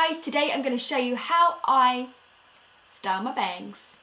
guys, today I'm going to show you how I style my bangs.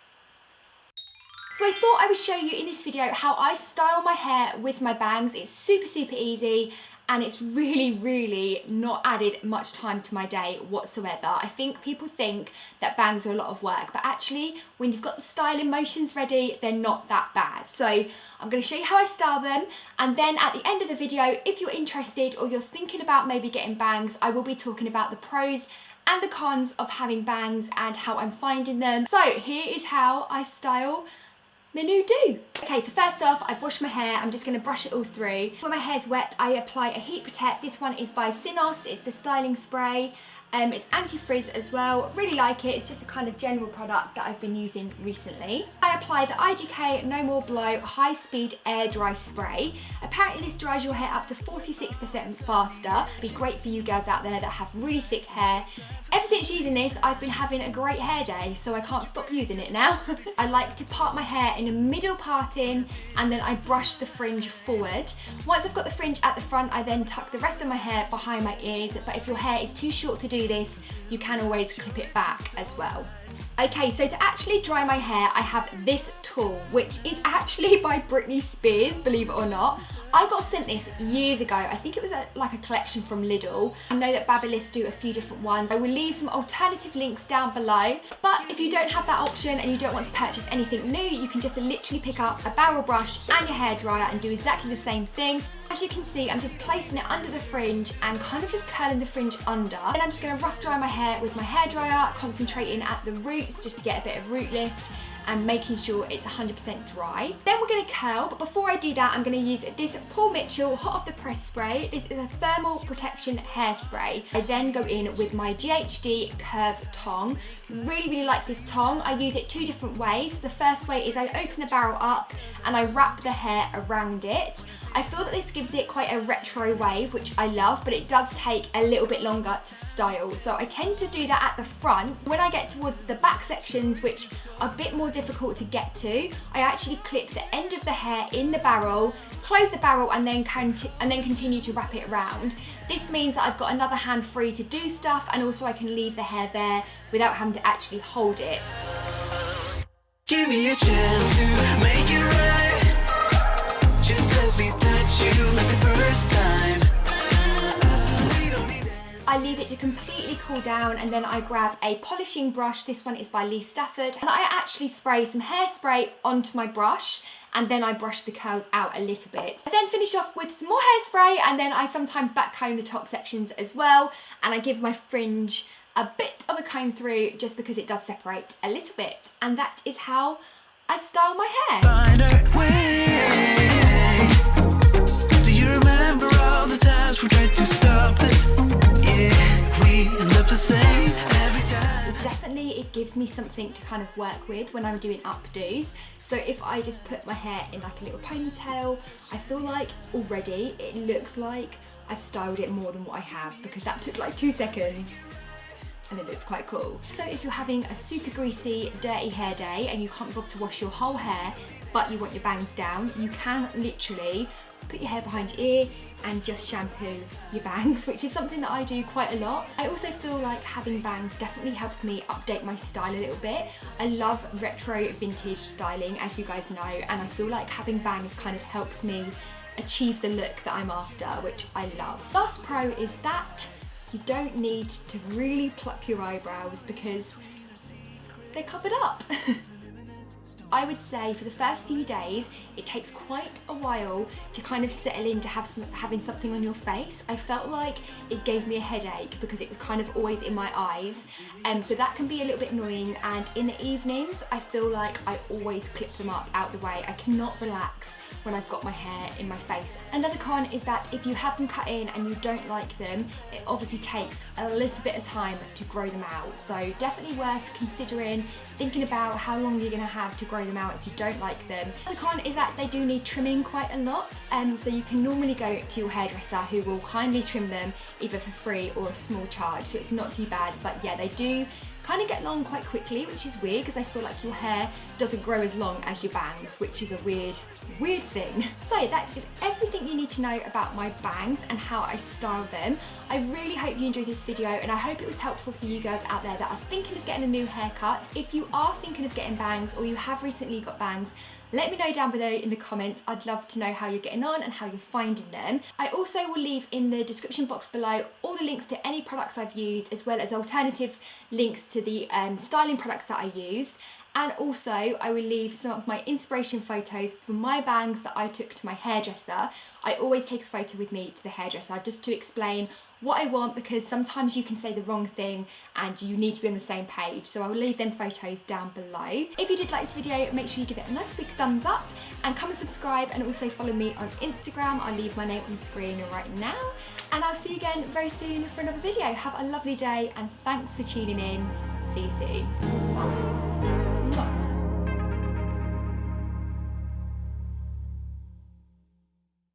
So I thought I would show you in this video how I style my hair with my bangs. It's super easy and it's really not added much time to my day whatsoever. I think people think that bangs are a lot of work, but actually when you've got the styling motions ready, they're not that bad. So I'm going to show you how I style them, and then at the end of the video, if you're interested or you're thinking about maybe getting bangs, I will be talking about the pros and the cons of having bangs and how I'm finding them. So here is how I style my new do. Okay, so first off, I've washed my hair. I'm just going to brush it all through. When my hair's wet, I apply a heat protect. This one is by Synos. It's the styling spray. It's anti-frizz as well. Really like it. It's just a kind of general product that I've been using recently. I apply the IGK No More Blow High Speed Air Dry Spray. Apparently this dries your hair up to 46% faster. Be great for you girls out there that have really thick hair. Ever since using this, I've been having a great hair day, so I can't stop using it now. I like to part my hair in a middle parting, and then I brush the fringe forward. Once I've got the fringe at the front, I then tuck the rest of my hair behind my ears, but if your hair is too short to do this, you can always clip it back as well. Okay, so to actually dry my hair, I have this tool, which is actually by Britney Spears, believe it or not. I got sent this years ago. I think it was like a collection from Lidl. I know that Babyliss do a few different ones. I will leave some alternative links down below. But if you don't have that option and you don't want to purchase anything new, you can just literally pick up a barrel brush and your hairdryer and do exactly the same thing. As you can see, I'm just placing it under the fringe and kind of just curling the fringe under. Then I'm just going to rough dry my hair with my hairdryer, concentrating at the roots just to get a bit of root lift and making sure it's 100% dry. Then we're going to curl, but before I do that, I'm going to use this Paul Mitchell Hot Off the Press spray. This is a thermal protection hairspray. I then go in with my GHD curve tong. Really like this tong. I use it two different ways. The first way is I open the barrel up and I wrap the hair around it. I feel that this gives it quite a retro wave, which I love, but it does take a little bit longer to style. So I tend to do that at the front. When I get towards the back sections, which are a bit more difficult to get to, I actually clip the end of the hair in the barrel, close the barrel, and then continue to wrap it around. This means that I've got another hand free to do stuff, and also I can leave the hair there without having to actually hold it. Give me a chance to make it right. Just let me touch you like the first time. I leave it to completely cool down, and then I grab a polishing brush. This one is by Lee Stafford, and I actually spray some hairspray onto my brush, and then I brush the curls out a little bit. I then finish off with some more hairspray, and then I sometimes back comb the top sections as well, and I give my fringe a bit of a comb through just because it does separate a little bit. And that is how I style my hair. Find our way. Do you remember all the times we tried to stop this? Yeah, we end up the same every time. Definitely it gives me something to kind of work with when I'm doing updos. So if I just put my hair in like a little ponytail, I feel like already it looks like I've styled it more than what I have, because that took like 2 seconds. And it looks quite cool. So if you're having a super greasy, dirty hair day and you can't bother to wash your whole hair, but you want your bangs down, you can literally put your hair behind your ear and just shampoo your bangs, which is something that I do quite a lot. I also feel like having bangs definitely helps me update my style a little bit. I love retro vintage styling, as you guys know, and I feel like having bangs kind of helps me achieve the look that I'm after, which I love. Last pro is that you don't need to really pluck your eyebrows because they're covered up. I would say for the first few days, it takes quite a while to kind of settle into having something on your face. I felt like it gave me a headache because it was kind of always in my eyes. So that can be a little bit annoying. And in the evenings, I feel like I always clip them up out the way. I cannot relax when I've got my hair in my face. Another con is that if you have them cut in and you don't like them, it obviously takes a little bit of time to grow them out. So definitely worth considering, thinking about how long you're gonna have to grow throw them out if you don't like them. The con is that they do need trimming quite a lot, so you can normally go to your hairdresser who will kindly trim them either for free or a small charge, so it's not too bad. But yeah, they do kind of get long quite quickly, which is weird because I feel like your hair doesn't grow as long as your bangs, which is a weird thing. So that's everything you need to know about my bangs and how I style them. I really hope you enjoyed this video, and I hope it was helpful for you girls out there that are thinking of getting a new haircut. If you are thinking of getting bangs or you have recently got bangs, let me know down below in the comments. I'd love to know how you're getting on and how you're finding them. I also will leave in the description box below all the links to any products I've used, as well as alternative links to the styling products that I used. And also I will leave some of my inspiration photos for my bangs that I took to my hairdresser. I always take a photo with me to the hairdresser just to explain what I want, because sometimes you can say the wrong thing and you need to be on the same page. So I will leave them photos down below. If you did like this video, make sure you give it a nice big thumbs up and come and subscribe, and also follow me on Instagram. I'll leave my name on the screen right now, and I'll see you again very soon for another video. Have a lovely day and thanks for tuning in. See you soon. Bye.